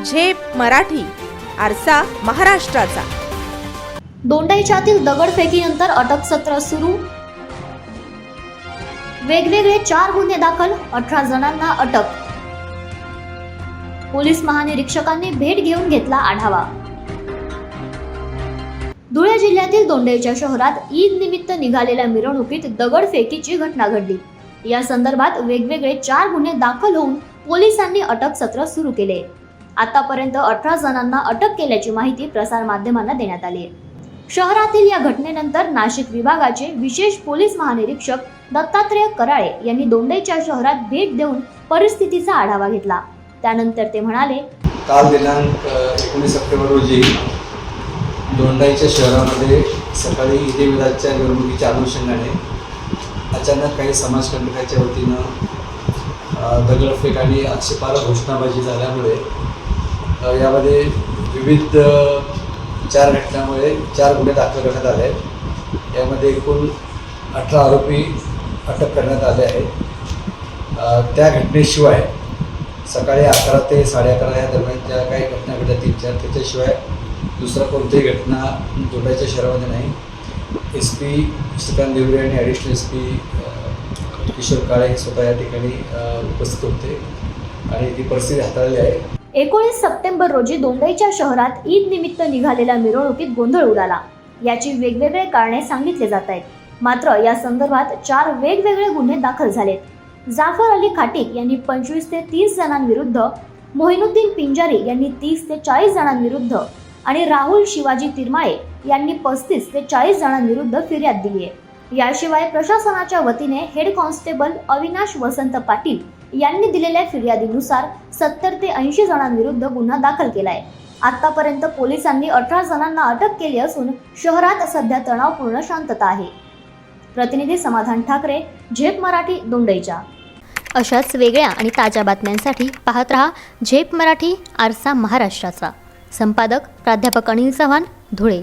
झेप मराठी, आरसा महाराष्ट्राचा। दोंडाईच्यातील दगडफेकीनंतर अटक सत्र सुरू। वेगवेगळे 4 गुन्हे दाखल, 18 जणांना अटक। पोलीस महानिरीक्षकांनी भेट घेऊन घेतला आढावा। धुळे जिल्ह्यातील दोंडाईच्या शहरात ईद निमित्त निघालेल्या मिरवणुकीत दगडफेकीची घटना घडली। या संदर्भात वेगवेगळे 4 गुन्हे दाखल होऊन पोलिसांनी अटक सत्र सुरू केले। आतापर्यंत 18 जणांना अटक केल्याची माहिती प्रसार माध्यमांना देण्यात आली आहे। शहरातील या घटनेनंतर नाशिक विभागाचे विशेष पोलीस महानिरीक्षक दत्तात्रय कराळे यांनी दोंडाईच्या शहरात भेट देऊन परिस्थितीचा आढावा घेतला। त्यानंतर ते म्हणाले, काल दिनांक 19 सप्टेंबर रोजी दोंडाईच्या शहरामध्ये सकाळी ईद-ए मिलादच्या मिरवणुकीच्या अनुषंगाने अचानक काही समाजकंटकांच्या वतीनं दगडफेक आणि आक्षेपार्ह घोषणाबाजी झाल्यामुळे यामध्ये विविध 4 घटनांमुळे 4 गुन्हे दाखल करण्यात आले आहेत। यामध्ये एकूण 18 आरोपी अटक करण्यात आले आहेत। त्या घटनेशिवाय सकाळी 11 ते 11:30 या दरम्यान ज्या काही घटना घडल्या 3-4, त्याच्याशिवाय दुसरा कोणतीही घटना दोंडाईच्या शहरामध्ये नाही। SP श्रीकांत देवरे आणि ॲडिशनल SP किशोर काळे हे स्वतः या ठिकाणी उपस्थित होते आणि ती परिस्थिती हाताळली आहे। 19 सप्टेंबर रोजी दोंडाईच्या शहरात ईद निमित्त निघालेल्या मिरवणुकीत गोंधळ उडाला। याची वेगवेगळे कारणे सांगितले जात आहेत। मात्र या संदर्भात 4 वेगवेगळे गुन्हे दाखल झालेत। जाफर अली खाटिक यांनी 25 ते 30 जणांविरुद्ध, मोहिनुद्दीन पिंजारी यांनी 30 ते 40 जणांविरुद्ध आणि राहुल शिवाजी तिरमाळे यांनी 35 ते 40 जणांविरुद्ध फिर्याद दिली आहे। याशिवाय प्रशासनाच्या वतीने हेड कॉन्स्टेबल अविनाश वसंत पाटील यांनी दिलेल्या फिर्यादीनुसार 70 ते 80 जणांविरुद्ध गुन्हा दाखल केलाय। आतापर्यंत पोलिसांनी 18 जणांना अटक केली असून शहरात सध्या तणावपूर्ण शांतता आहे। प्रतिनिधी समाधान ठाकरे, झेप मराठी, दोंडाईच्या। अशाच वेगळ्या आणि ताज्या बातम्यांसाठी पाहत रहा झेप मराठी, आरसा महाराष्ट्राचा। संपादक प्राध्यापक अनिल चव्हाण, धुळे।